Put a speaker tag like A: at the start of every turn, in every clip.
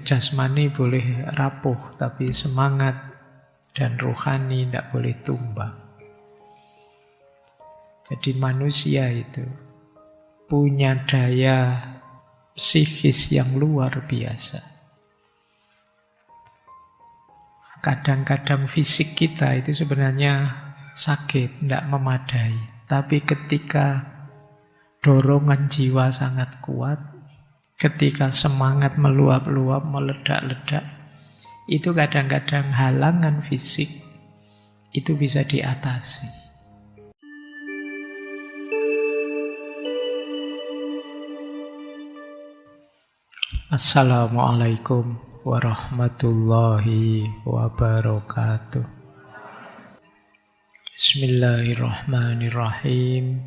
A: jasmani boleh rapuh, tapi semangat dan rohani tidak boleh tumbang. Jadi manusia itu punya daya psikis yang luar biasa. Kadang-kadang fisik kita itu sebenarnya sakit, tidak memadai. Tapi ketika dorongan jiwa sangat kuat, ketika semangat meluap-luap, meledak-ledak, itu kadang-kadang halangan fisik itu bisa diatasi. Assalamualaikum warahmatullahi wabarakatuh. Bismillahirrahmanirrahim.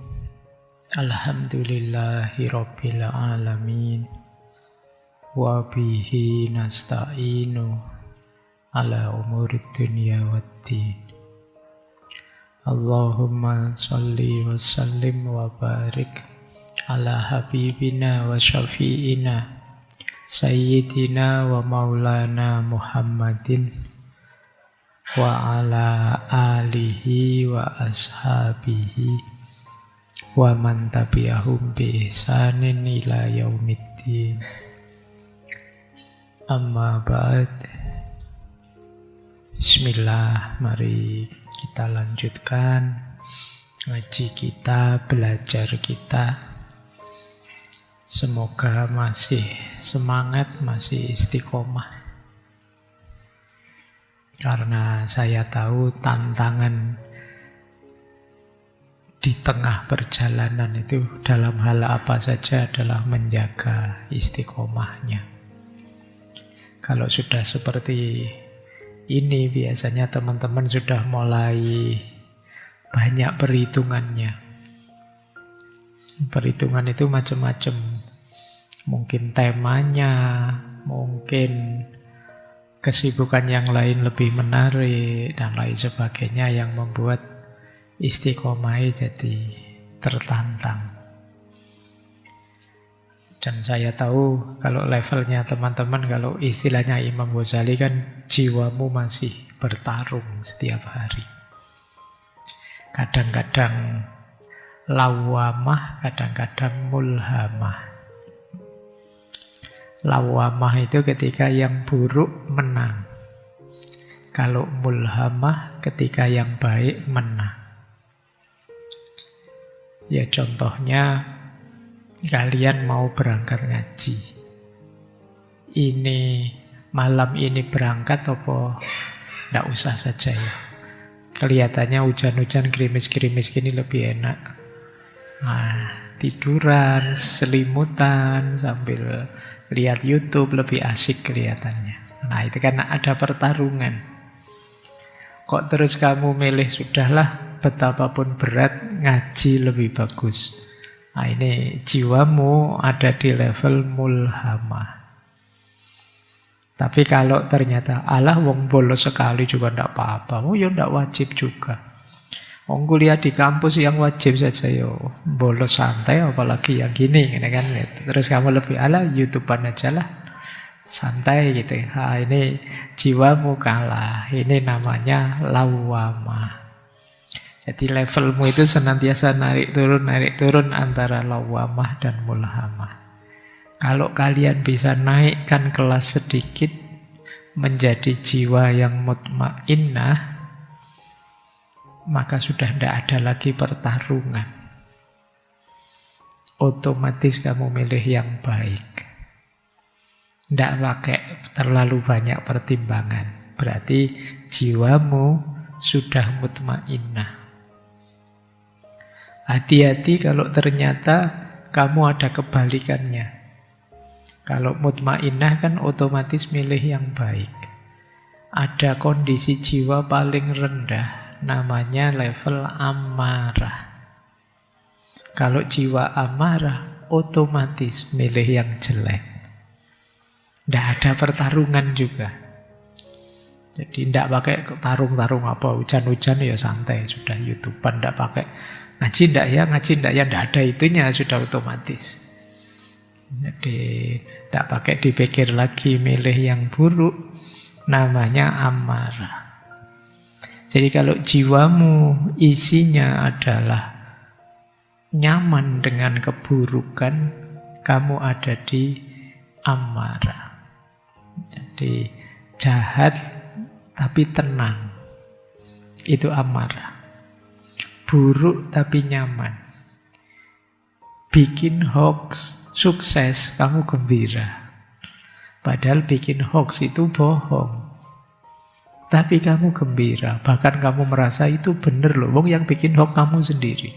A: Alhamdulillahi rabbil alamin. Wa bihi nasta'inu ala umurid dunya waddin. Allahumma salli wa sallim wa barik ala habibina wa syafi'ina Sayyidina wa maulana Muhammadin wa ala alihi wa ashabihi wa man tabi'ahum bi ihsanin ila yaumiddin. Amma ba'd. Bismillah, mari kita lanjutkan ngaji kita, belajar kita. Semoga masih semangat, masih istiqomah. Karena saya tahu tantangan di tengah perjalanan itu dalam hal apa saja adalah menjaga istiqomahnya. Kalau sudah seperti ini, biasanya teman-teman sudah mulai banyak perhitungannya. Perhitungan itu macam-macam. Mungkin temanya, mungkin kesibukan yang lain lebih menarik, dan lain sebagainya yang membuat istiqomah jadi tertantang. Dan saya tahu kalau levelnya teman-teman, kalau istilahnya Imam Ghazali kan jiwamu masih bertarung setiap hari. Kadang-kadang lawamah, kadang-kadang mulhamah. Lawamah itu ketika yang buruk menang. Kalau mulhamah ketika yang baik menang. Ya contohnya, kalian mau berangkat ngaji. Malam ini berangkat apa nggak usah saja ya. Kelihatannya hujan-hujan gerimis-gerimis gini lebih enak. Nah, tiduran, selimutan, sambil lihat YouTube lebih asik kelihatannya. Nah, itu kan ada pertarungan. Kok terus kamu milih, sudahlah, betapapun berat, ngaji lebih bagus. Nah, ini jiwamu ada di level mulhamah. Tapi kalau ternyata, alah wong bolos sekali juga ndak apa-apa, oh ya ndak wajib juga. Wong kuliah di kampus yang wajib saja yo bolos santai, apalagi yang gini kan. Terus kamu lebih ala YouTubean aja lah, santai gitu. Ini jiwamu kalah. Ini namanya lawamah. Jadi levelmu itu senantiasa naik turun antara lawamah dan mulhamah. Kalau kalian bisa naikkan kelas sedikit menjadi jiwa yang mutmainnah, maka sudah tidak ada lagi pertarungan. Otomatis kamu milih yang baik. Tidak pakai terlalu banyak pertimbangan. Berarti jiwamu sudah mutmainnah. Hati-hati kalau ternyata kamu ada kebalikannya. Kalau mutmainnah kan otomatis milih yang baik. Ada kondisi jiwa paling rendah, namanya level amarah. Kalau jiwa amarah, otomatis milih yang jelek. Tidak ada pertarungan juga. Jadi tidak pakai tarung-tarung apa, hujan-hujan ya santai, sudah YouTubean, tidak pakai ngaji tidak ya, tidak ada itunya, sudah otomatis. Jadi tidak pakai dipikir lagi milih yang buruk, namanya amarah. Jadi kalau jiwamu isinya adalah nyaman dengan keburukan, kamu ada di amarah. Jadi jahat tapi tenang, itu amarah. Buruk tapi nyaman. Bikin hoax, sukses, kamu gembira. Padahal bikin hoax itu bohong. Tapi kamu gembira, bahkan kamu merasa itu benar loh. Wong yang bikin hoax kamu sendiri.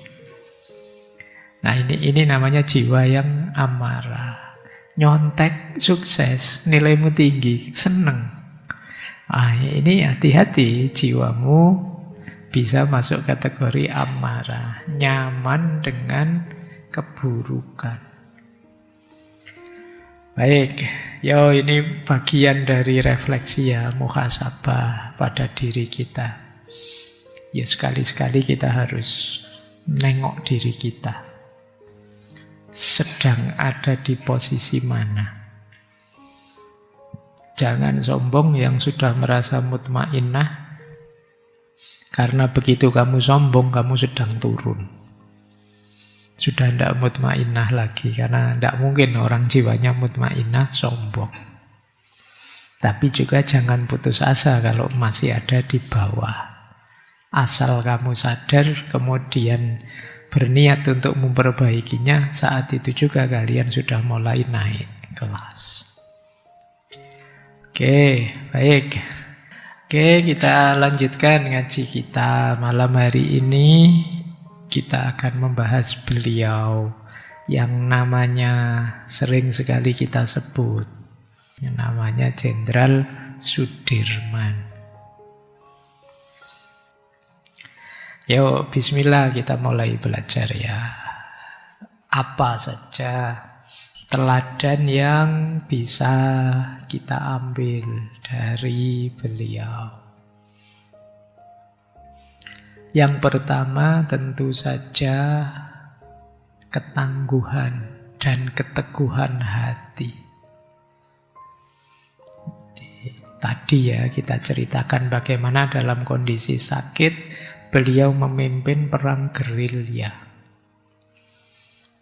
A: Nah ini namanya jiwa yang amarah. Nyontek, sukses, nilaimu tinggi, seneng. Ini hati-hati, jiwamu bisa masuk kategori amarah. Nyaman dengan keburukan. Baik, ini bagian dari refleksi ya, muhasabah pada diri kita. Ya sekali-sekali kita harus nengok diri kita. Sedang ada di posisi mana. Jangan sombong yang sudah merasa mutmainnah. Karena begitu kamu sombong, kamu sedang turun. Sudah tidak mutmainnah lagi. Karena tidak mungkin orang jiwanya mutmainnah sombong. Tapi juga jangan putus asa kalau masih ada di bawah. Asal kamu sadar, kemudian berniat untuk memperbaikinya, saat itu juga kalian sudah mulai naik kelas. Oke, baik. Oke, kita lanjutkan ngaji kita malam hari ini. Kita akan membahas beliau yang namanya sering sekali kita sebut. Yang namanya Jenderal Sudirman. Yuk, bismillah kita mulai belajar ya. Apa saja teladan yang bisa kita ambil dari beliau. Yang pertama tentu saja ketangguhan dan keteguhan hati. Tadi ya kita ceritakan bagaimana dalam kondisi sakit beliau memimpin perang gerilya.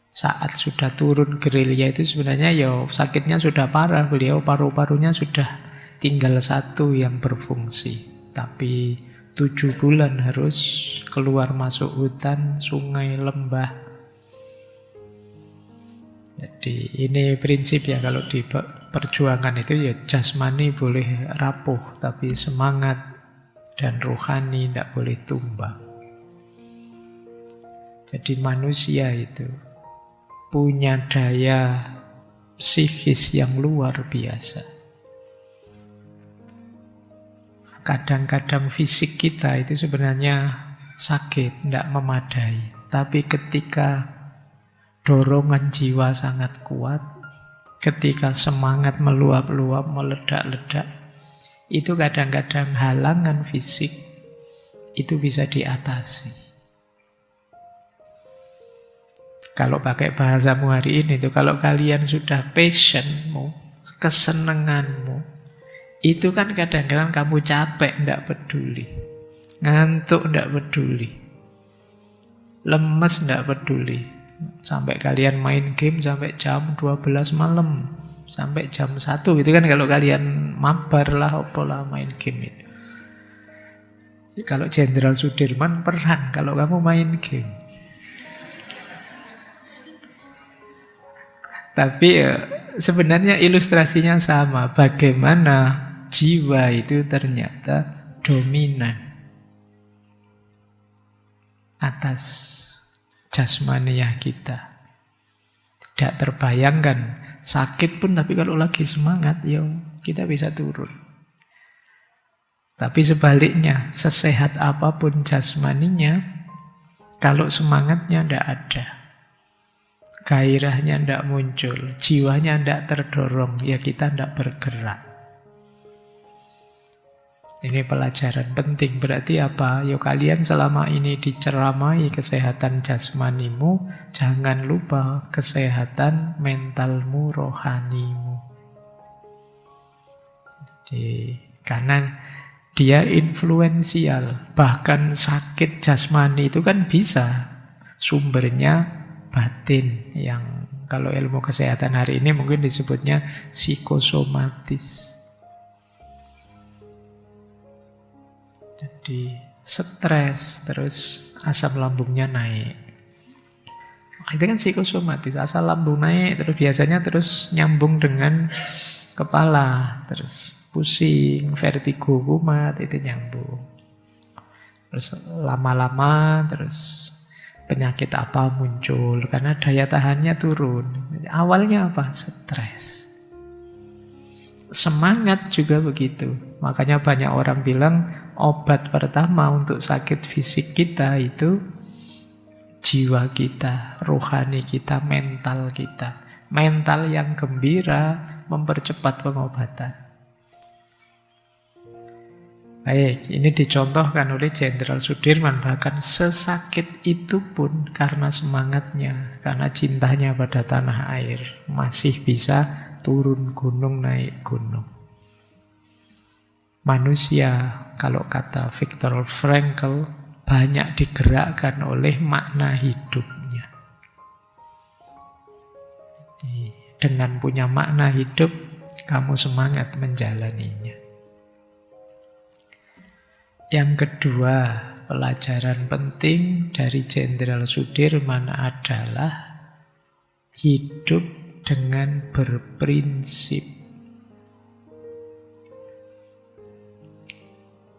A: Saat sudah turun gerilya itu sebenarnya sakitnya sudah parah. Beliau paru-parunya sudah tinggal satu yang berfungsi. Tapi 7 bulan harus keluar masuk hutan, sungai, lembah. Jadi ini prinsip ya kalau di perjuangan itu ya jasmani boleh rapuh. Tapi semangat dan rohani tidak boleh tumbang. Jadi manusia itu punya daya psikis yang luar biasa. Kadang-kadang fisik kita itu sebenarnya sakit, tidak memadai. Tapi ketika dorongan jiwa sangat kuat, ketika semangat meluap-luap, meledak-ledak, itu kadang-kadang halangan fisik itu bisa diatasi. Kalau pakai bahasamu hari ini itu, kalau kalian sudah passionmu, kesenanganmu, itu kan kadang-kadang kamu capek, tidak peduli. Ngantuk, tidak peduli. Lemes, tidak peduli. Sampai kalian main game sampai jam 12 malam. Sampai jam 1 itu kan kalau kalian mabar lah, opolah main game itu. Kalau Jenderal Sudirman perang, kalau kamu main game. Tapi sebenarnya ilustrasinya sama. Bagaimana jiwa itu ternyata dominan atas jasmaniah kita. Tidak terbayangkan. Sakit pun tapi kalau lagi semangat, kita bisa turun. Tapi sebaliknya, sesehat apapun jasmaninya, kalau semangatnya tidak ada, gairahnya tidak muncul, jiwanya tidak terdorong, ya kita tidak bergerak. Ini pelajaran penting. Berarti apa? Yo kalian selama ini diceramai kesehatan jasmanimu, jangan lupa kesehatan mentalmu, rohanimu. Karena dia influensial. Bahkan sakit jasmani itu kan bisa sumbernya batin. Yang kalau ilmu kesehatan hari ini mungkin disebutnya psikosomatis. Jadi stres, terus asam lambungnya naik. Itu kan psikosomatis, asam lambung naik, terus biasanya terus nyambung dengan kepala, terus pusing, vertigo, kumat, itu nyambung. Terus lama-lama, terus penyakit apa muncul, karena daya tahannya turun. Awalnya apa? Stres. Semangat juga begitu. Makanya banyak orang bilang obat pertama untuk sakit fisik kita itu jiwa kita, rohani kita, mental kita. Mental yang gembira mempercepat pengobatan. Baik, ini dicontohkan oleh Jenderal Sudirman. Bahkan sesakit itu pun karena semangatnya, karena cintanya pada tanah air, masih bisa turun gunung, naik gunung. Manusia, kalau kata Viktor Frankl, banyak digerakkan oleh makna hidupnya. Jadi, dengan punya makna hidup, kamu semangat menjalaninya. Yang kedua, pelajaran penting dari Jenderal Sudirman adalah hidup dengan berprinsip.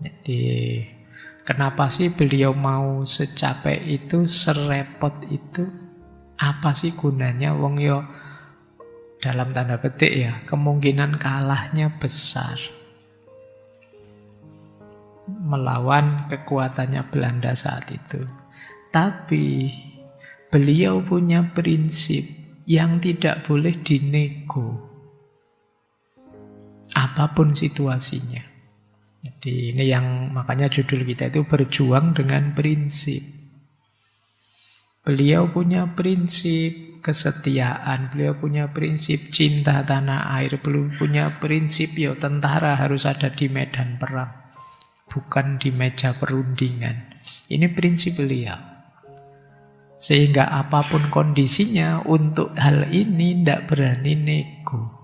A: Jadi, kenapa sih beliau mau secapek itu, serepot itu? Apa sih gunanya? Wong yo dalam tanda petik ya, kemungkinan kalahnya besar melawan kekuatannya Belanda saat itu. Tapi beliau punya prinsip yang tidak boleh dinego, apapun situasinya. Jadi ini yang makanya judul kita itu berjuang dengan prinsip. Beliau punya prinsip kesetiaan, beliau punya prinsip cinta tanah air, beliau punya prinsip tentara harus ada di medan perang, bukan di meja perundingan. Ini prinsip beliau. Sehingga apapun kondisinya, untuk hal ini tidak berani nego.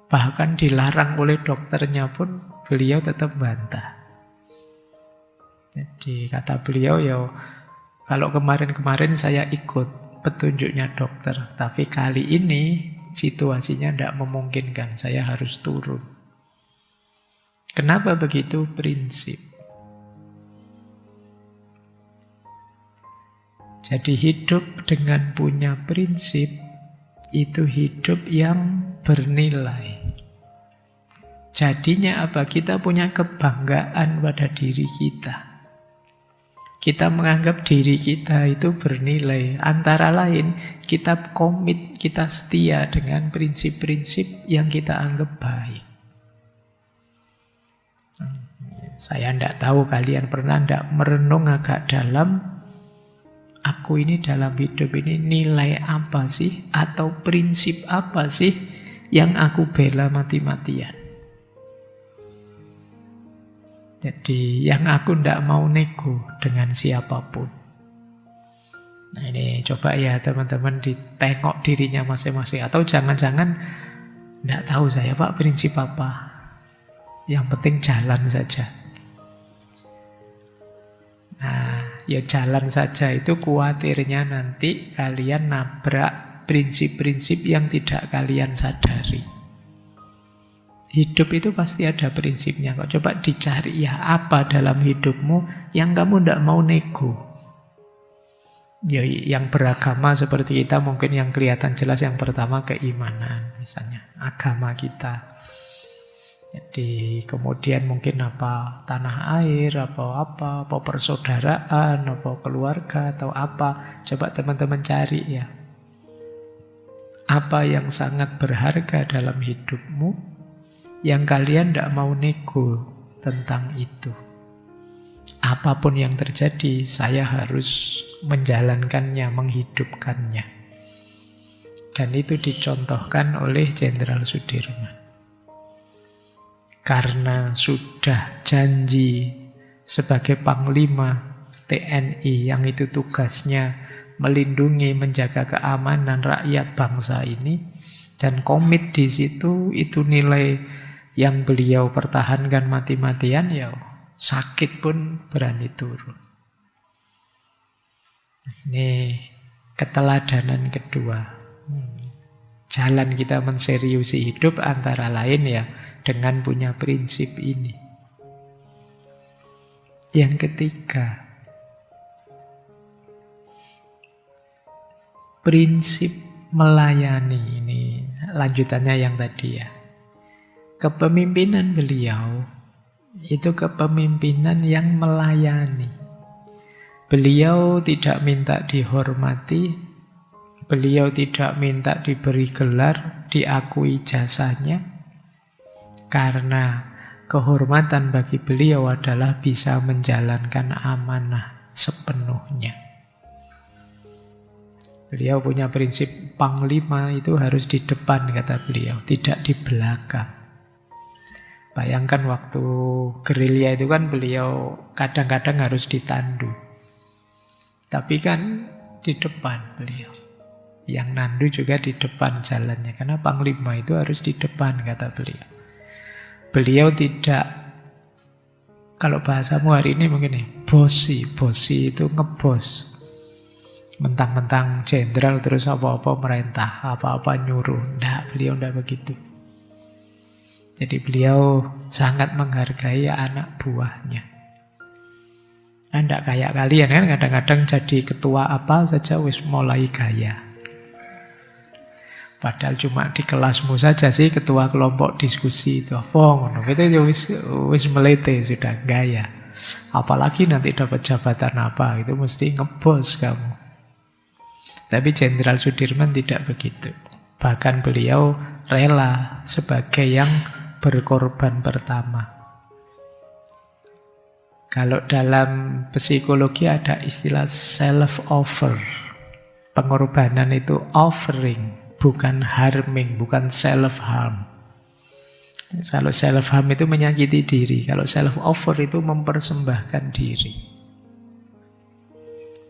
A: Bahkan dilarang oleh dokternya pun, beliau tetap bantah. Jadi kata beliau, kalau kemarin-kemarin saya ikut petunjuknya dokter, tapi kali ini situasinya tidak memungkinkan, saya harus turun. Kenapa begitu? Prinsip. Jadi hidup dengan punya prinsip itu hidup yang bernilai. Jadinya apa? Kita punya kebanggaan pada diri kita. Kita menganggap diri kita itu bernilai. Antara lain, kita komit, kita setia dengan prinsip-prinsip yang kita anggap baik. Saya tidak tahu kalian pernah tidak merenung agak dalam, aku ini dalam hidup ini nilai apa sih? Atau prinsip apa sih yang aku bela mati-matian? Jadi yang aku tidak mau nego dengan siapapun. Nah ini coba ya teman-teman ditengok dirinya masing-masing. Atau jangan-jangan tidak tahu saya Pak prinsip apa. Yang penting jalan saja. Nah, ya jalan saja itu khawatirnya nanti kalian nabrak prinsip-prinsip yang tidak kalian sadari. Hidup itu pasti ada prinsipnya kok. Coba dicari ya apa dalam hidupmu yang kamu tidak mau nego. Ya, yang beragama seperti kita mungkin yang kelihatan jelas yang pertama keimanan misalnya, agama kita. Jadi kemudian mungkin apa tanah air, apa persaudaraan, apa keluarga atau apa. Coba teman-teman cari ya. Apa yang sangat berharga dalam hidupmu yang kalian tidak mau nego tentang itu. Apapun yang terjadi, saya harus menjalankannya, menghidupkannya. Dan itu dicontohkan oleh Jenderal Sudirman. Karena sudah janji sebagai Panglima TNI yang itu tugasnya melindungi, menjaga keamanan rakyat bangsa ini, dan komit di situ, itu nilai yang beliau pertahankan mati-matian, ya sakit pun berani turun. Ini keteladanan kedua. Jalan kita menseriusi hidup antara lain ya dengan punya prinsip ini. Yang ketiga, prinsip melayani. Ini lanjutannya yang tadi ya. Kepemimpinan beliau itu kepemimpinan yang melayani. Beliau tidak minta dihormati, beliau tidak minta diberi gelar, diakui jasanya, karena kehormatan bagi beliau adalah bisa menjalankan amanah sepenuhnya. Beliau punya prinsip Panglima itu harus di depan, kata beliau, tidak di belakang. Bayangkan waktu gerilya itu kan beliau kadang-kadang harus ditandu. Tapi kan di depan beliau. Yang nandu juga di depan jalannya. Karena Panglima itu harus di depan, kata beliau. Beliau tidak, kalau bahasamu hari ini mungkin nih, bosi. Bosi itu ngebos. Mentang-mentang jenderal terus apa-apa merintah, apa-apa nyuruh. Nggak, beliau nggak begitu. Jadi beliau sangat menghargai anak buahnya. Nggak kayak kalian kan, kadang-kadang jadi ketua apa saja wis mulai gaya. Padahal cuma di kelasmu saja sih ketua kelompok diskusi itu apa, itu wis melete sudah gaya. Apalagi nanti dapat jabatan apa, itu mesti ngebos kamu. Tapi Jenderal Sudirman tidak begitu. Bahkan beliau rela sebagai yang berkorban pertama. Kalau dalam psikologi ada istilah self-offer. Pengorbanan itu offering, bukan harming, bukan self-harm. Kalau self-harm itu menyakiti diri. Kalau self-offer itu mempersembahkan diri.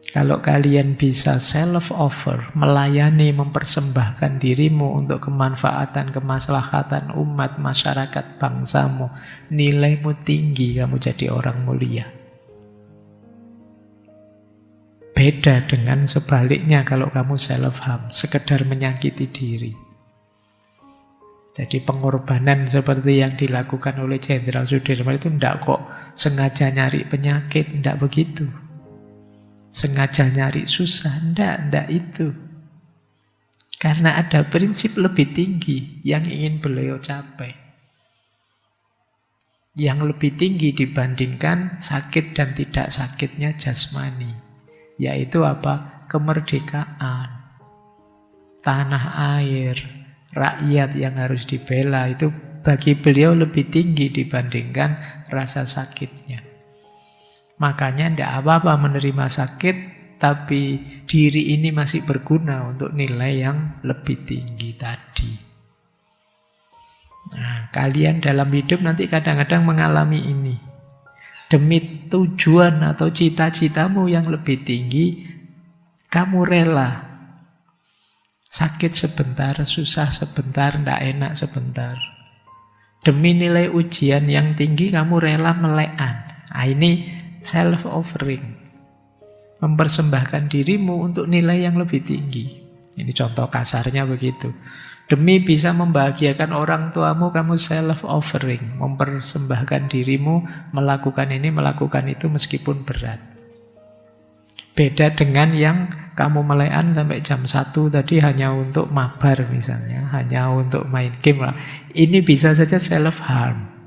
A: Kalau kalian bisa self-offer, melayani, mempersembahkan dirimu untuk kemanfaatan, kemaslahatan umat, masyarakat, bangsamu, nilaimu tinggi, kamu jadi orang mulia. Beda dengan sebaliknya kalau kamu self-harm, sekedar menyakiti diri. Jadi pengorbanan seperti yang dilakukan oleh Jenderal Sudirman itu tidak kok sengaja nyari penyakit, tidak begitu. Sengaja nyari susah, ndak itu. Karena ada prinsip lebih tinggi yang ingin beliau capai. Yang lebih tinggi dibandingkan sakit dan tidak sakitnya jasmani. Yaitu apa? Kemerdekaan. Tanah air, rakyat yang harus dibela, itu bagi beliau lebih tinggi dibandingkan rasa sakitnya. Makanya tidak apa-apa menerima sakit, tapi diri ini masih berguna untuk nilai yang lebih tinggi tadi. Nah, kalian dalam hidup nanti kadang-kadang mengalami ini. Demi tujuan atau cita-citamu yang lebih tinggi, kamu rela sakit sebentar, susah sebentar, tidak enak sebentar. Demi nilai ujian yang tinggi, kamu rela melekan. Nah, ini self-offering, mempersembahkan dirimu untuk nilai yang lebih tinggi. Ini contoh kasarnya begitu. Demi bisa membahagiakan orang tuamu, kamu self-offering, mempersembahkan dirimu, melakukan ini, melakukan itu meskipun berat. Beda dengan yang kamu melekan sampai jam 1 tadi hanya untuk mabar misalnya, hanya untuk main game lah. Ini bisa saja self-harm.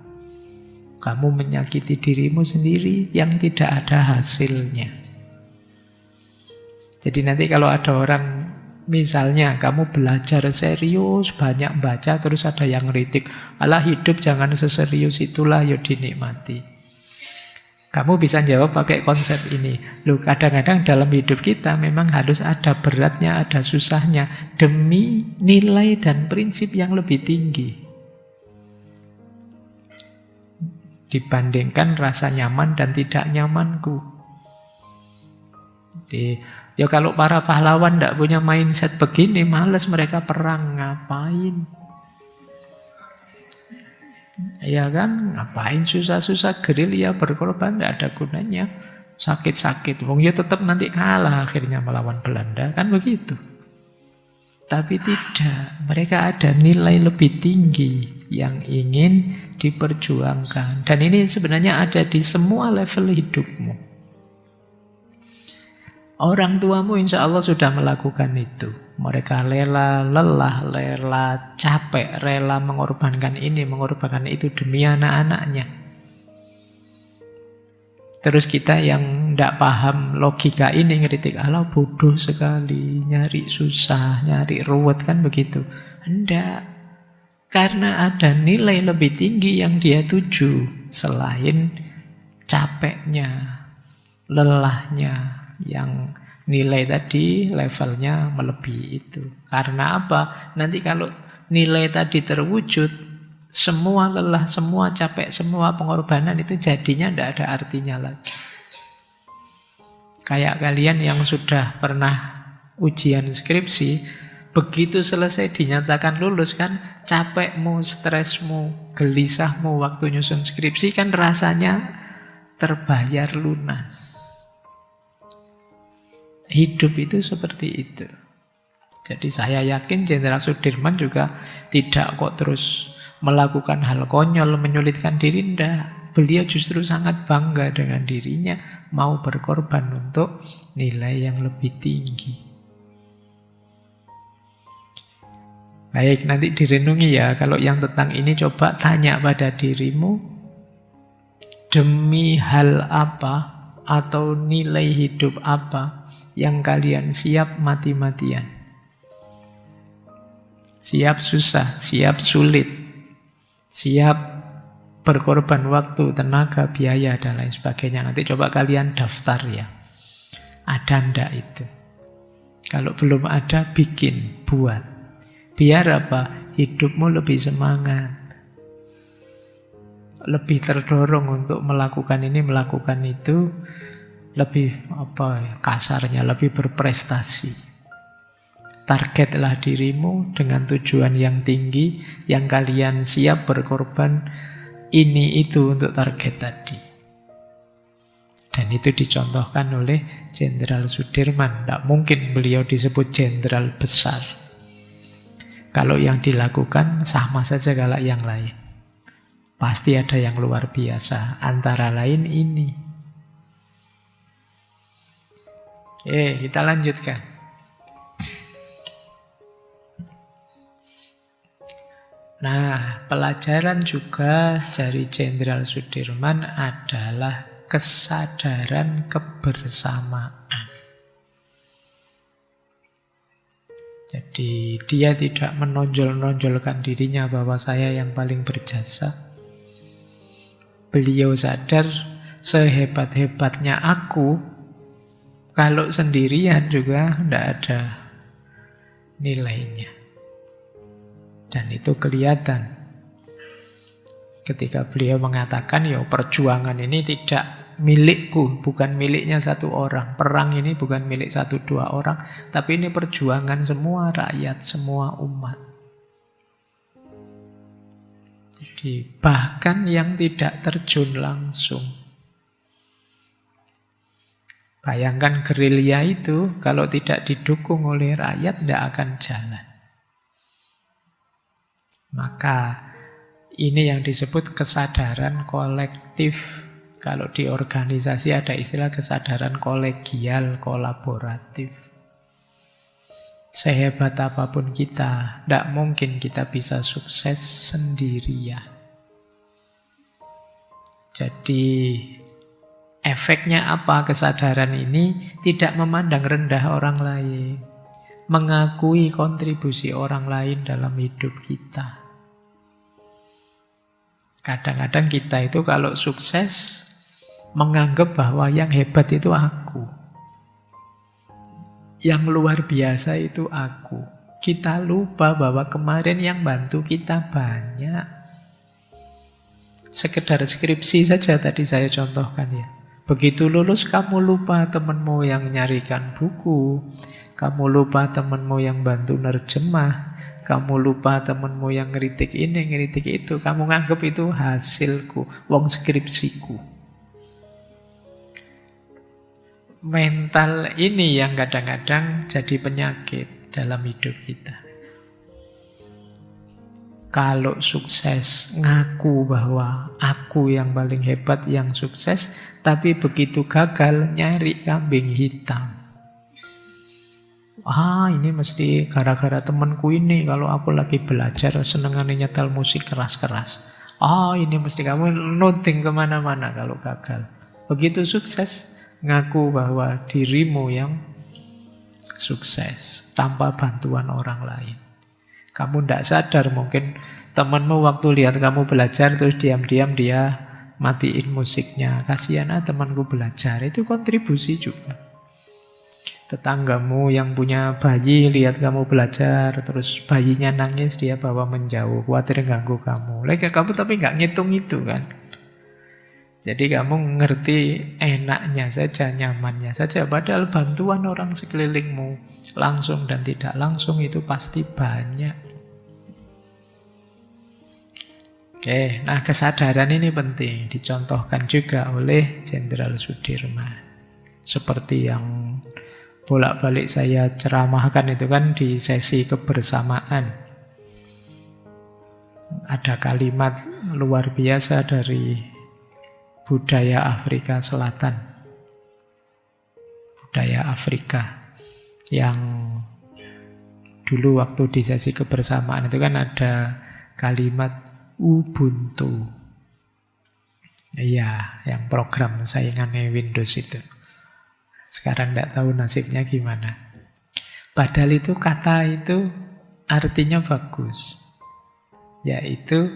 A: Kamu menyakiti dirimu sendiri yang tidak ada hasilnya. Jadi nanti kalau ada orang Misalnya kamu belajar serius, banyak baca, terus ada yang ngeritik, alah hidup jangan seserius itulah, ya dinikmati. Kamu bisa jawab pakai konsep ini. Loh, kadang-kadang dalam hidup kita memang harus ada beratnya, ada susahnya, demi nilai dan prinsip yang lebih tinggi dibandingkan rasa nyaman dan tidak nyamanku. Jadi, ya kalau para pahlawan tidak punya mindset begini, males mereka perang, ngapain? Ya kan, ngapain susah-susah gerilya berkorban, tidak ada gunanya. Sakit-sakit, wong ya tetap nanti kalah akhirnya melawan Belanda, kan begitu. Tapi tidak, mereka ada nilai lebih tinggi yang ingin diperjuangkan. Dan ini sebenarnya ada di semua level hidupmu. Orang tuamu insya Allah sudah melakukan itu. Mereka rela lelah, rela capek, rela mengorbankan ini, mengorbankan itu demi anak-anaknya. Terus kita yang tidak paham logika ini ngeritik, Allah bodoh sekali, nyari susah, nyari ruwet, kan begitu. Tidak. Karena ada nilai lebih tinggi yang dia tuju selain capeknya, lelahnya, yang nilai tadi levelnya melebihi itu. Karena apa? Nanti kalau nilai tadi terwujud, semua lelah, semua capek, semua pengorbanan itu jadinya tidak ada artinya lagi. Kayak kalian yang sudah pernah ujian skripsi, begitu selesai dinyatakan lulus kan, capekmu, stresmu, gelisahmu waktu nyusun skripsi kan rasanya terbayar lunas. Hidup itu seperti itu. Jadi saya yakin Jenderal Sudirman juga tidak kok terus melakukan hal konyol, menyulitkan diri, tidak. Beliau justru sangat bangga dengan dirinya, mau berkorban untuk nilai yang lebih tinggi. Baik, nanti direnungi ya. Kalau yang tentang ini coba tanya pada dirimu, demi hal apa atau nilai hidup apa yang kalian siap mati-matian? Siap susah, siap sulit, siap berkorban waktu, tenaga, biaya, dan lain sebagainya. Nanti coba kalian daftar ya. Ada ndak itu? Kalau belum ada, bikin, buat. Biar apa? Hidupmu lebih semangat, lebih terdorong untuk melakukan ini, melakukan itu, lebih kasarnya, lebih berprestasi. Targetlah dirimu dengan tujuan yang tinggi, yang kalian siap berkorban ini itu untuk target tadi. Dan itu dicontohkan oleh Jenderal Sudirman. Tidak mungkin beliau disebut jenderal besar kalau yang dilakukan sama saja kayak yang lain. Pasti ada yang luar biasa, antara lain ini. Kita lanjutkan. Nah, pelajaran juga dari Jenderal Sudirman adalah kesadaran kebersamaan. Jadi dia tidak menonjol-nonjolkan dirinya bahwa saya yang paling berjasa. Beliau sadar sehebat-hebatnya aku, kalau sendirian juga tidak ada nilainya. Dan itu kelihatan ketika beliau mengatakan, ya perjuangan ini tidak milikku, bukan miliknya satu orang. Perang ini bukan milik satu dua orang, tapi ini perjuangan semua rakyat, semua umat. Jadi bahkan yang tidak terjun langsung. Bayangkan gerilya itu kalau tidak didukung oleh rakyat tidak akan jalan. Maka ini yang disebut kesadaran kolektif. Kalau di organisasi ada istilah kesadaran kolegial, kolaboratif. Sehebat apapun kita, tidak mungkin kita bisa sukses sendirian. Jadi efeknya apa kesadaran ini? Tidak memandang rendah orang lain. mengakui kontribusi orang lain dalam hidup kita. Kadang-kadang kita itu kalau sukses menganggap bahwa yang hebat itu aku. Yang luar biasa itu aku. Kita lupa bahwa kemarin yang bantu kita banyak. Sekedar skripsi saja tadi saya contohkan ya. Begitu lulus kamu lupa temanmu yang nyarikan buku. Kamu lupa temanmu yang bantu nerjemah. Kamu lupa temanmu yang ngeritik ini, ngeritik itu. Kamu nganggap itu hasilku, wong skripsiku. Mental ini yang kadang-kadang jadi penyakit dalam hidup kita. Kalau sukses, ngaku bahwa aku yang paling hebat, yang sukses, tapi begitu gagal, nyari kambing hitam. Ini mesti gara-gara temanku ini, kalau aku lagi belajar senengannya nyetel musik keras-keras. Ini mesti kamu noting kemana-mana kalau gagal. Begitu sukses, ngaku bahwa dirimu yang sukses tanpa bantuan orang lain. Kamu tidak sadar mungkin temanmu waktu lihat kamu belajar terus diam-diam dia matiin musiknya. Kasihan temanku belajar, itu kontribusi juga. Tetanggamu yang punya bayi lihat kamu belajar terus bayinya nangis, dia bawa menjauh, khawatir ganggu kamu. Kamu tapi nggak ngitung itu kan. Jadi kamu ngerti enaknya saja, nyamannya saja. Padahal bantuan orang sekelilingmu langsung dan tidak langsung itu pasti banyak. Oke, nah kesadaran ini penting. Dicontohkan juga oleh Jenderal Sudirman. Seperti yang bolak-balik saya ceramahkan itu kan di sesi kebersamaan. Ada kalimat luar biasa dari budaya Afrika Selatan. Budaya Afrika yang dulu waktu di sesi kebersamaan itu kan ada kalimat Ubuntu. Iya, yang program saingannya Windows itu. Sekarang tidak tahu nasibnya gimana. Padahal itu kata itu artinya bagus. Yaitu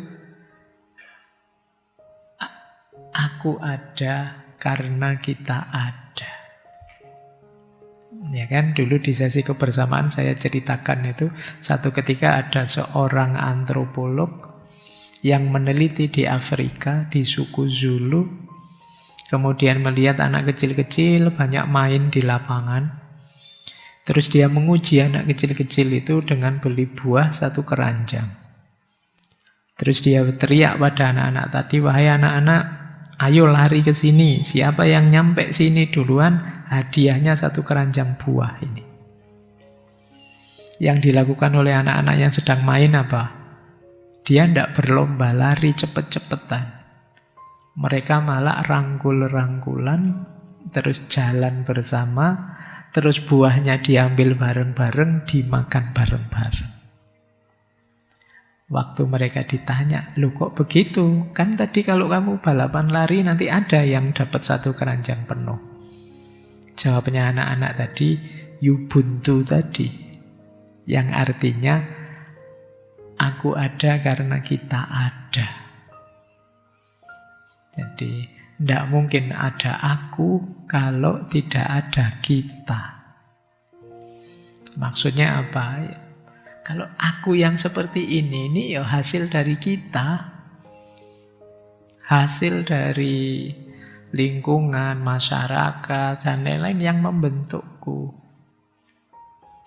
A: aku ada karena kita ada. Ya kan, dulu di sesi kebersamaan saya ceritakan itu satu ketika ada seorang antropolog yang meneliti di Afrika, di suku Zulu, kemudian melihat anak kecil-kecil banyak main di lapangan. Terus dia menguji anak kecil-kecil itu dengan beli buah satu keranjang. Terus dia teriak pada anak-anak tadi, wahai anak-anak, ayo lari ke sini. Siapa yang nyampe sini duluan, hadiahnya satu keranjang buah ini. Yang dilakukan oleh anak-anak yang sedang main apa? Dia tidak berlomba lari cepet-cepetan. Mereka malah rangkul-rangkulan, terus jalan bersama, terus buahnya diambil bareng-bareng, dimakan bareng-bareng. Waktu mereka ditanya, loh kok begitu? Kan tadi kalau kamu balapan lari nanti ada yang dapat satu keranjang penuh. Jawabnya anak-anak tadi, Ubuntu tadi. Yang artinya, aku ada karena kita ada. Jadi, tidak mungkin ada aku kalau tidak ada kita. Maksudnya apa? Kalau aku yang seperti ini ya hasil dari kita. Hasil dari lingkungan, masyarakat, dan lain-lain yang membentukku.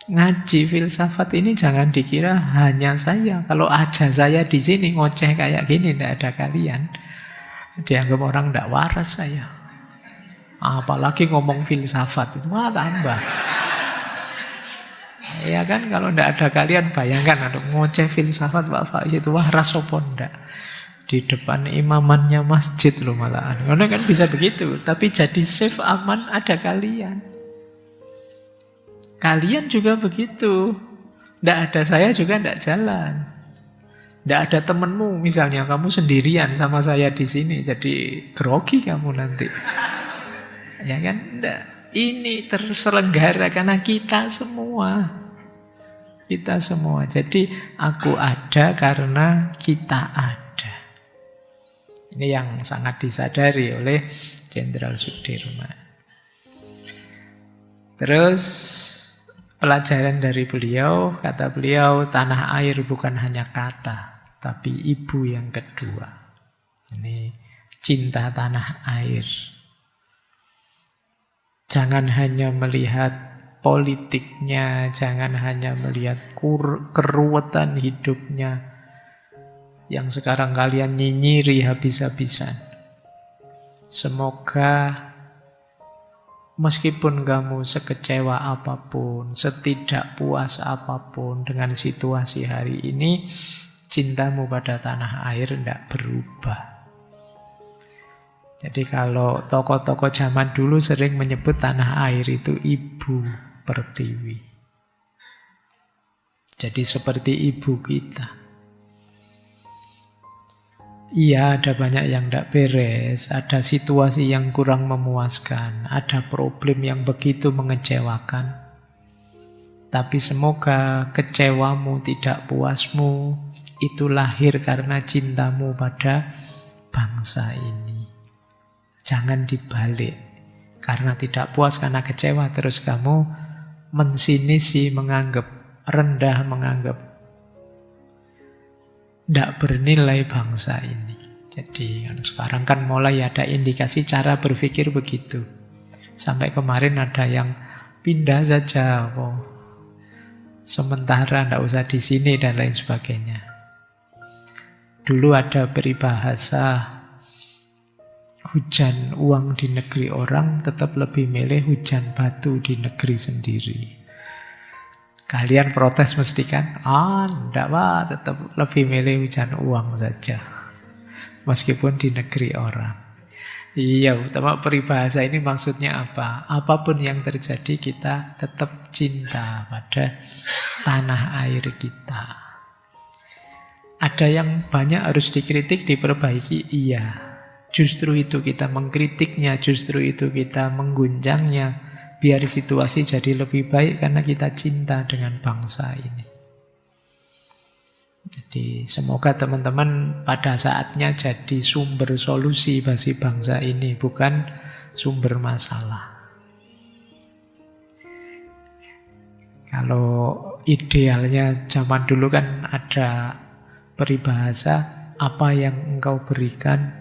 A: Ngaji filsafat ini jangan dikira hanya saya. Kalau aja saya di sini ngoceh kayak gini, tidak ada kalian. Dianggap orang tidak waras saya. Apalagi ngomong filsafat, itu tambah. Ya kan, kalau tidak ada kalian bayangkan ada ngoceh filsafat Pak itu waras apa ndak. Di depan imamannya masjid loh malahan. Karena kan bisa begitu, tapi jadi safe aman ada kalian. Kalian juga begitu. Tidak ada saya juga tidak jalan. Tidak ada temenmu misalnya kamu sendirian sama saya di sini, jadi grogi kamu nanti. Ya kan? Tidak. Ini terselenggara karena kita semua. Kita semua. Jadi aku ada karena kita ada. Ini yang sangat disadari oleh Jenderal Sudirman. Terus pelajaran dari beliau, kata beliau, tanah air bukan hanya kata, tapi ibu yang kedua. Ini cinta tanah air. Jangan hanya melihat politiknya, jangan hanya melihat keruwetan hidupnya yang sekarang kalian nyinyiri habis-habisan. Semoga meskipun kamu sekecewa apapun, setidak puas apapun dengan situasi hari ini, cintamu pada tanah air tidak berubah. Jadi kalau tokoh-tokoh zaman dulu sering menyebut tanah air itu ibu pertiwi. Jadi seperti ibu kita. Iya, ada banyak yang tidak beres, ada situasi yang kurang memuaskan, ada problem yang begitu mengecewakan. Tapi semoga kecewamu, tidak puasmu, itu lahir karena cintamu pada bangsa ini. Jangan dibalik. Karena tidak puas, karena kecewa, terus kamu mensinisi, menganggap rendah, menganggap tidak bernilai bangsa ini. Jadi sekarang kan mulai ada indikasi cara berpikir begitu. Sampai kemarin ada yang pindah saja, sementara tidak usah di sini dan lain sebagainya. Dulu ada peribahasa, hujan uang di negeri orang tetap lebih milih hujan batu di negeri sendiri. Kalian protes mesti kan? Enggak Pak, tetap lebih milih hujan uang saja. Meskipun di negeri orang. Iya, utama peribahasa ini maksudnya apa? Apapun yang terjadi kita tetap cinta pada tanah air kita. Ada yang banyak harus dikritik, diperbaiki, iya. Justru itu kita mengkritiknya, justru itu kita mengguncangnya, biar situasi jadi lebih baik karena kita cinta dengan bangsa ini. Jadi semoga teman-teman pada saatnya jadi sumber solusi bagi bangsa ini, bukan sumber masalah. Kalau idealnya zaman dulu kan ada peribahasa, apa yang engkau berikan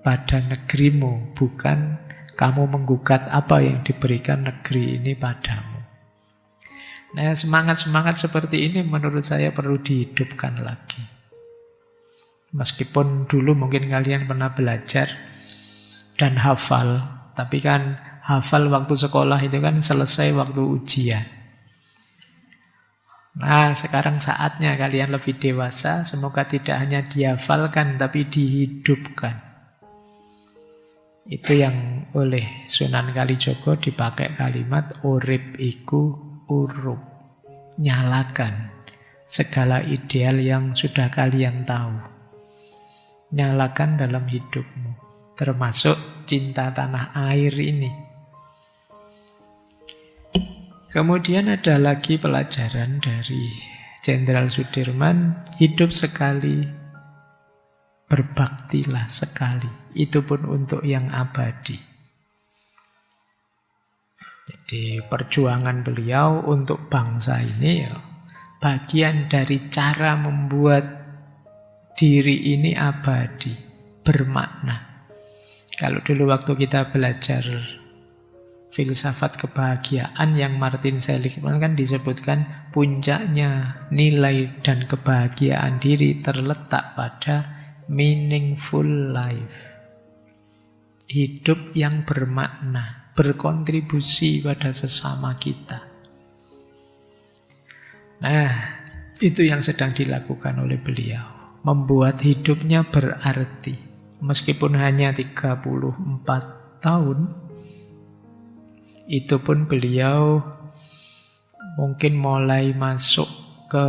A: pada negerimu, bukan kamu menggugat apa yang diberikan negeri ini padamu. Nah, semangat-semangat seperti ini menurut saya perlu dihidupkan lagi. Meskipun dulu mungkin kalian pernah belajar dan hafal, tapi kan hafal waktu sekolah itu kan selesai waktu ujian. Nah, sekarang saatnya kalian lebih dewasa, semoga tidak hanya dihafalkan tapi dihidupkan. Itu yang oleh Sunan Kalijogo dipakai kalimat urip iku urup. Nyalakan segala ideal yang sudah kalian tahu. Nyalakan dalam hidupmu, termasuk cinta tanah air ini. Kemudian ada lagi pelajaran dari Jenderal Sudirman, hidup sekali, berbaktilah sekali. Itu pun untuk yang abadi. Jadi perjuangan beliau untuk bangsa ini bagian dari cara membuat diri ini abadi, bermakna. Kalau dulu waktu kita belajar filsafat kebahagiaan yang Martin Seligman kan disebutkan puncaknya nilai dan kebahagiaan diri terletak pada meaningful life. Hidup yang bermakna, berkontribusi pada sesama kita. Nah, itu yang sedang dilakukan oleh beliau. Membuat hidupnya berarti. Meskipun hanya 34 tahun, itu pun beliau mungkin mulai masuk ke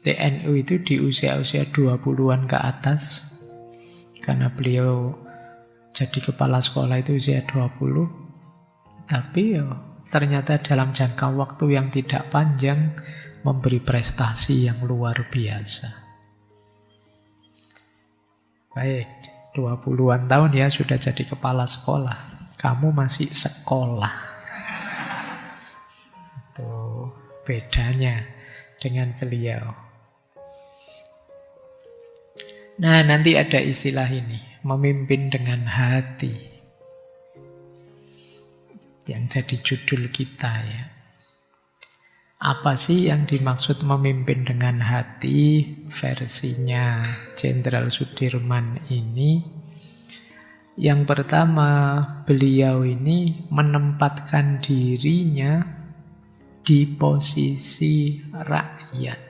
A: TNU itu di usia-usia 20-an ke atas. Karena beliau jadi kepala sekolah itu usia 20. Tapi ternyata dalam jangka waktu yang tidak panjang, memberi prestasi yang luar biasa. Baik, 20-an tahun ya sudah jadi kepala sekolah. Kamu masih sekolah. Itu bedanya dengan beliau. Nah, nanti ada istilah ini, memimpin dengan hati. Yang jadi judul kita ya. Apa sih yang dimaksud memimpin dengan hati? Versinya Jenderal Sudirman ini. Yang pertama, beliau ini menempatkan dirinya di posisi rakyat.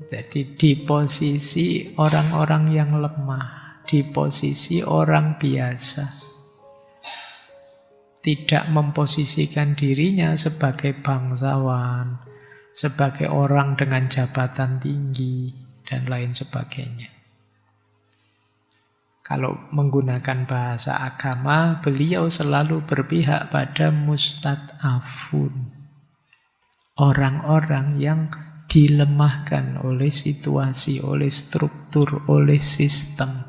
A: Jadi di posisi orang-orang yang lemah, di posisi orang biasa. Tidak memposisikan dirinya sebagai bangsawan, sebagai orang dengan jabatan tinggi, dan lain sebagainya. Kalau menggunakan bahasa agama, beliau selalu berpihak pada mustad'afun. Orang-orang yang dilemahkan oleh situasi, oleh struktur, oleh sistem.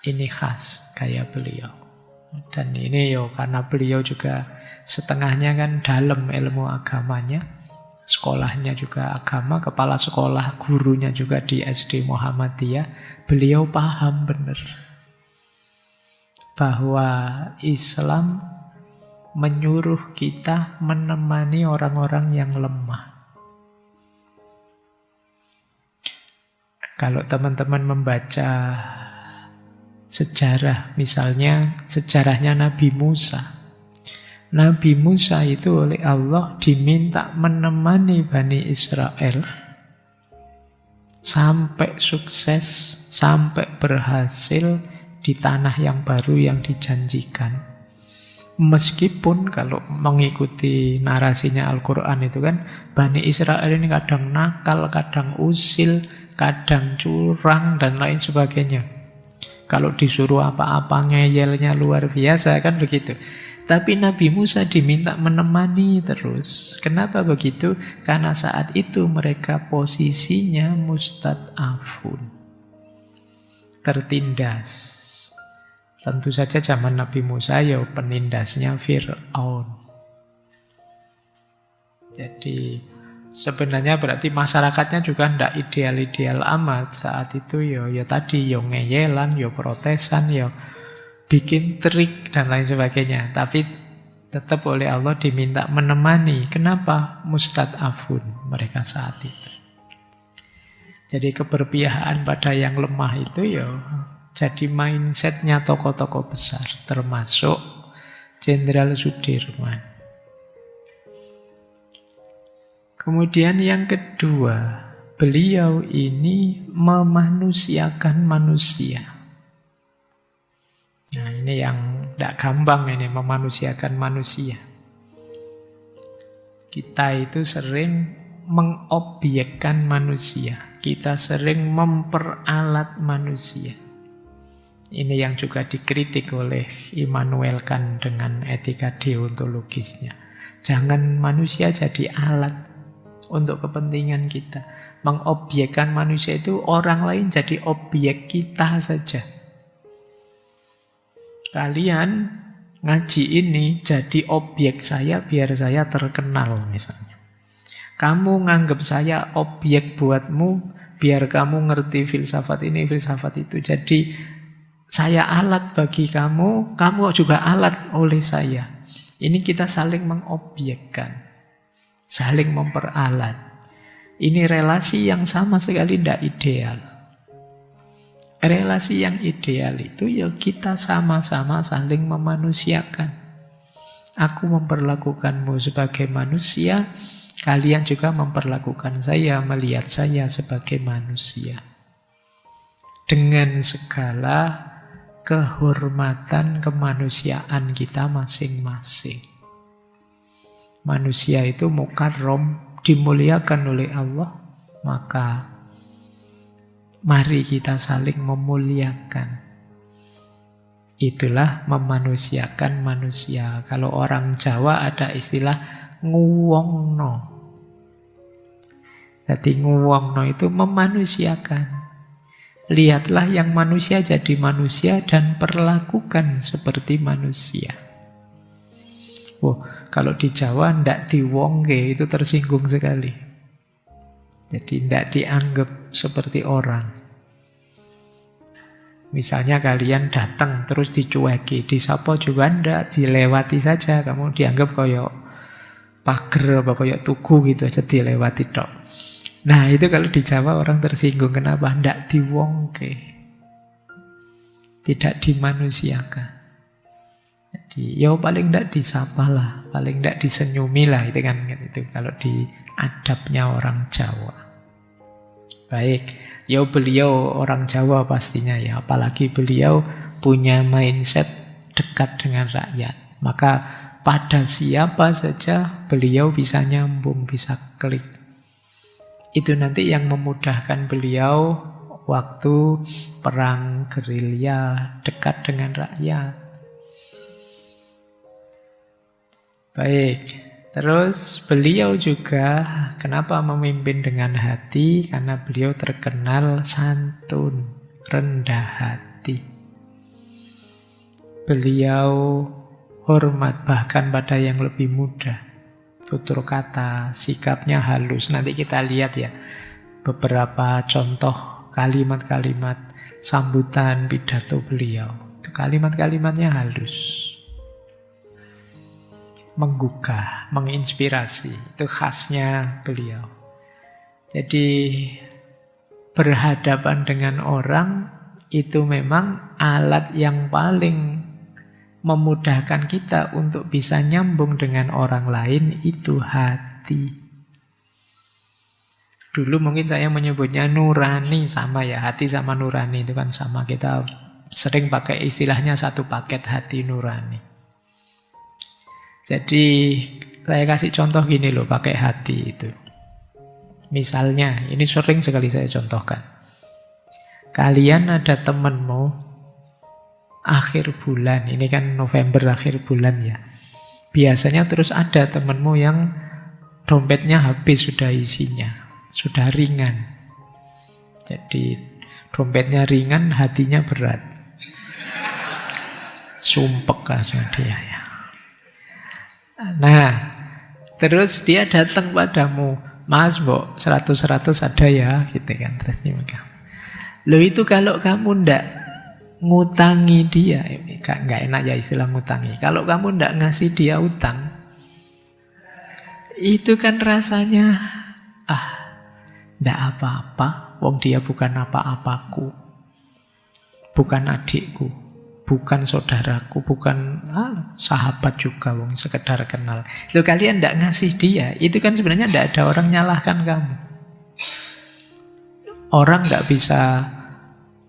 A: Ini khas gaya beliau. Dan ini karena beliau juga setengahnya kan dalam ilmu agamanya. Sekolahnya juga agama, kepala sekolah, gurunya juga di SD Muhammadiyah. Beliau paham benar bahwa Islam menyuruh kita menemani orang-orang yang lemah. Kalau teman-teman membaca sejarah, misalnya sejarahnya Nabi Musa. Nabi Musa itu oleh Allah diminta menemani Bani Israel sampai sukses, sampai berhasil di tanah yang baru yang dijanjikan. Meskipun kalau mengikuti narasinya Al-Quran itu kan, Bani Israel ini kadang nakal, kadang usil, kadang curang, dan lain sebagainya. Kalau disuruh apa-apa ngeyelnya luar biasa, kan begitu. Tapi Nabi Musa diminta menemani terus. Kenapa begitu? Karena saat itu mereka posisinya mustad'afun, tertindas. Tentu saja zaman Nabi Musa ya penindasnya Fir'aun. Jadi sebenarnya berarti masyarakatnya juga tidak ideal-ideal amat saat itu. Ya tadi ya ngeyelan, ya protesan, ya bikin trik dan lain sebagainya. Tapi tetap oleh Allah diminta menemani. Kenapa? Mustad'afun mereka saat itu. Jadi keberpihakan pada yang lemah itu ya jadi mindsetnya tokoh-tokoh besar, termasuk Jenderal Sudirman. Kemudian yang kedua, beliau ini memanusiakan manusia. Nah ini yang tidak gampang ini, memanusiakan manusia. Kita itu sering mengobjekkan manusia. Kita sering memperalat manusia. Ini yang juga dikritik oleh Immanuel Kant dengan etika deontologisnya. Jangan manusia jadi alat untuk kepentingan kita. Mengobjekkan manusia itu orang lain jadi objek kita saja. Kalian ngaji ini jadi objek saya biar saya terkenal misalnya. Kamu nganggap saya objek buatmu biar kamu ngerti filsafat ini, filsafat itu. Jadi saya alat bagi kamu, kamu juga alat oleh saya. Ini kita saling mengobjekkan, saling memperalat. Ini relasi yang sama sekali tidak ideal. Relasi yang ideal itu ya kita sama-sama saling memanusiakan. Aku memperlakukanmu sebagai manusia, kalian juga memperlakukan saya, melihat saya sebagai manusia. Dengan segala kehormatan kemanusiaan kita masing-masing. Manusia itu mukarram, dimuliakan oleh Allah, maka mari kita saling memuliakan. Itulah memanusiakan manusia. Kalau orang Jawa ada istilah nguwongno. Jadi nguwongno itu memanusiakan. Lihatlah yang manusia jadi manusia dan perlakukan seperti manusia. Kalau di Jawa ndak diwongke itu tersinggung sekali. Jadi ndak dianggap seperti orang. Misalnya kalian datang terus dicueki, disapa juga ndak, dilewati saja, kamu dianggap koyok pager apa koyok tugu gitu aja dilewati tok. Nah itu kalau di Jawa orang tersinggung, kenapa? Ndak diwongke, tidak dimanusiakan. Jadi ya paling ndak disapa lah, paling ndak disenyumi lah, itu kan itu kalau di adabnya orang Jawa. Baik, ya beliau orang Jawa pastinya ya, apalagi beliau punya mindset dekat dengan rakyat. Maka pada siapa saja beliau bisa nyambung, bisa klik. Itu nanti yang memudahkan beliau waktu perang gerilya dekat dengan rakyat. Baik, terus beliau juga kenapa memimpin dengan hati? Karena beliau terkenal santun, rendah hati. Beliau hormat bahkan pada yang lebih muda. Tutur kata, sikapnya halus. Nanti kita lihat ya beberapa contoh kalimat-kalimat sambutan pidato beliau. Kalimat-kalimatnya halus, menggugah, menginspirasi. Itu khasnya beliau. Jadi berhadapan dengan orang itu memang alat yang paling memudahkan kita untuk bisa nyambung dengan orang lain, itu hati. Dulu mungkin saya menyebutnya nurani, sama ya, hati sama nurani itu kan sama. Kita sering pakai istilahnya satu paket, hati nurani. Jadi saya kasih contoh gini loh, pakai hati itu. Misalnya, ini sering sekali saya contohkan. Kalian ada temenmu akhir bulan, ini kan November akhir bulan ya. Biasanya terus ada temenmu yang dompetnya habis sudah isinya, sudah ringan. Jadi dompetnya ringan, hatinya berat. Sumpek karena dia ya. Nah, terus dia datang padamu, Mas, Mbok, 100-100 ada ya, gitu kan. Terus dia bilang, loh itu kalau kamu ndak ngutangi dia, nggak enak ya istilah ngutangi. Kalau kamu ndak ngasih dia utang, itu kan rasanya, ndak apa-apa, wong dia bukan apa-apaku, bukan adikku, bukan saudaraku, bukan sahabat juga, wong sekedar kenal. Itu kalian ndak ngasih dia, itu kan sebenarnya ndak ada orang nyalahkan kamu. Orang nggak bisa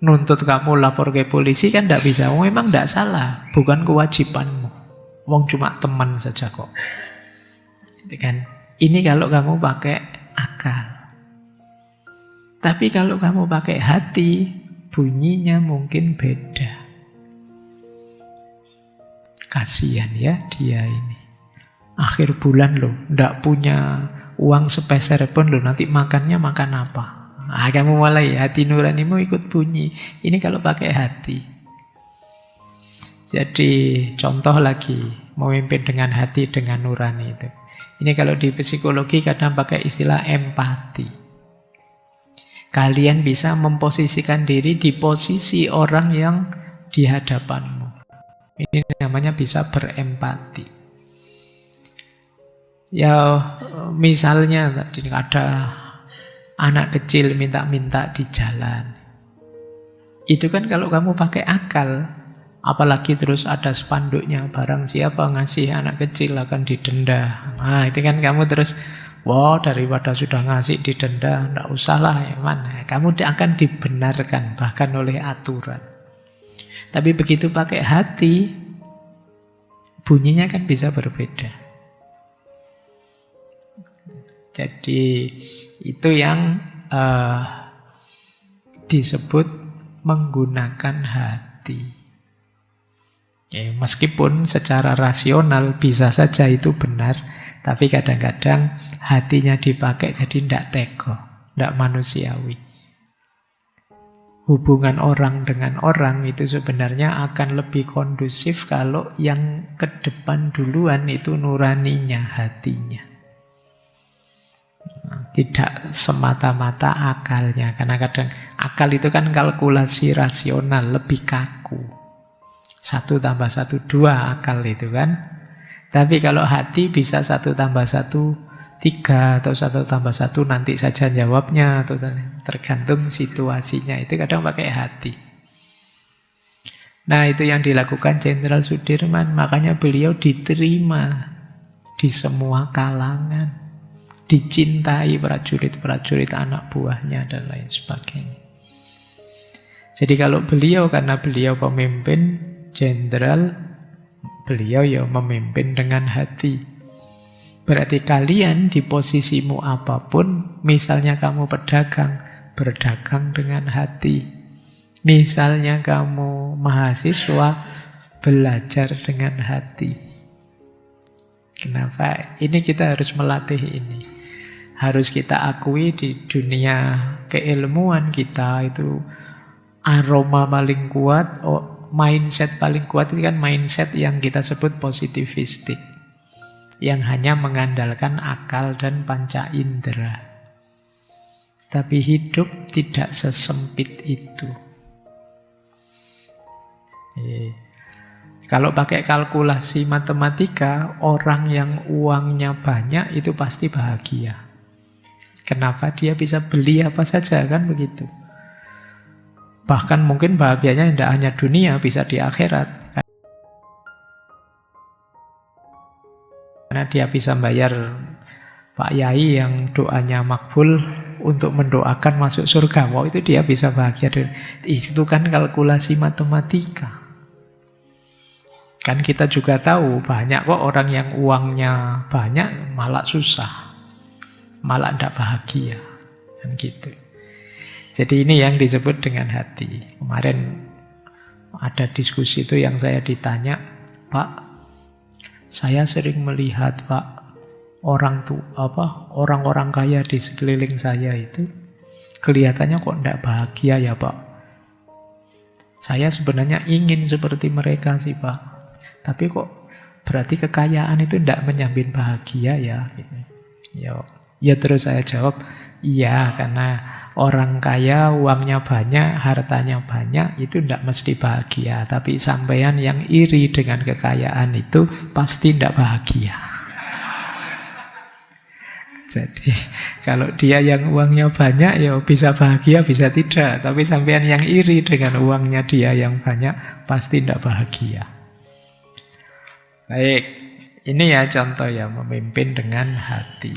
A: nuntut kamu lapor ke polisi, kan ndak bisa. Wong memang ndak salah, bukan kewajibanmu. Wong cuma teman saja kok. Itu kan. Ini kalau kamu pakai akal. Tapi kalau kamu pakai hati, bunyinya mungkin beda. Kasihan ya dia ini. Akhir bulan loh, ndak punya uang sepeser pun loh, nanti makannya makan apa? Kamu mulai hati nuranimu ikut bunyi. Ini kalau pakai hati. Jadi contoh lagi, memimpin dengan hati, dengan nurani itu. Ini kalau di psikologi kadang pakai istilah empati. Kalian bisa memposisikan diri di posisi orang yang di hadapanmu. Ini namanya bisa berempati. Ya misalnya tadi ada anak kecil minta-minta di jalan. Itu kan kalau kamu pakai akal, apalagi terus ada spanduknya, barang siapa ngasih anak kecil akan didenda. Nah itu kan kamu terus, wah daripada sudah ngasih didenda, enggak usah lah ya mana. Kamu akan dibenarkan bahkan oleh aturan. Tapi begitu pakai hati, bunyinya kan bisa berbeda. Jadi itu yang disebut menggunakan hati. Meskipun secara rasional bisa saja itu benar, tapi kadang-kadang hatinya dipakai jadi tidak tega, tidak manusiawi. Hubungan orang dengan orang itu sebenarnya akan lebih kondusif kalau yang ke depan duluan itu nuraninya, hatinya. Tidak semata-mata akalnya. Karena kadang akal itu kan kalkulasi rasional, lebih kaku. 1 tambah 1, 2 akal itu kan. Tapi kalau hati bisa 1 tambah 1, 3 atau 1 tambah 1 nanti saja jawabnya, atau tergantung situasinya. Itu kadang pakai hati. Nah, itu yang dilakukan Jenderal Sudirman. Makanya beliau diterima di semua kalangan, dicintai prajurit-prajurit anak buahnya dan lain sebagainya. Jadi kalau beliau, karena beliau pemimpin jenderal, beliau ya memimpin dengan hati. Berarti kalian di posisimu apapun, misalnya kamu pedagang, berdagang dengan hati. Misalnya kamu mahasiswa, belajar dengan hati. Kenapa? Ini kita harus melatih ini. Harus kita akui di dunia keilmuan kita itu aroma paling kuat, mindset paling kuat itu kan mindset yang kita sebut positivistik. Yang hanya mengandalkan akal dan panca indera. Tapi hidup tidak sesempit itu. Kalau pakai kalkulasi matematika, orang yang uangnya banyak itu pasti bahagia. Kenapa? Dia bisa beli apa saja, kan begitu. Bahkan mungkin bahagianya tidak hanya dunia, bisa di akhirat. Karena dia bisa bayar Pak Yai yang doanya makbul untuk mendoakan masuk surga. Wow, itu dia bisa bahagia. Itu kan kalkulasi matematika. Kan kita juga tahu banyak kok orang yang uangnya banyak malah susah, malah tidak bahagia. Kan gitu. Jadi ini yang disebut dengan hati. Kemarin ada diskusi itu yang saya ditanya, Pak, saya sering melihat Pak, orang-orang kaya di sekeliling saya itu kelihatannya kok tidak bahagia ya Pak. Saya sebenarnya ingin seperti mereka sih Pak. Tapi kok berarti kekayaan itu tidak menjamin bahagia ya? Ya terus saya jawab, iya, karena orang kaya, uangnya banyak, hartanya banyak, itu tidak mesti bahagia. Tapi sampean yang iri dengan kekayaan itu pasti tidak bahagia. Jadi kalau dia yang uangnya banyak, ya bisa bahagia, bisa tidak. Tapi sampean yang iri dengan uangnya dia yang banyak, pasti tidak bahagia. Baik, ini ya contoh ya, memimpin dengan hati.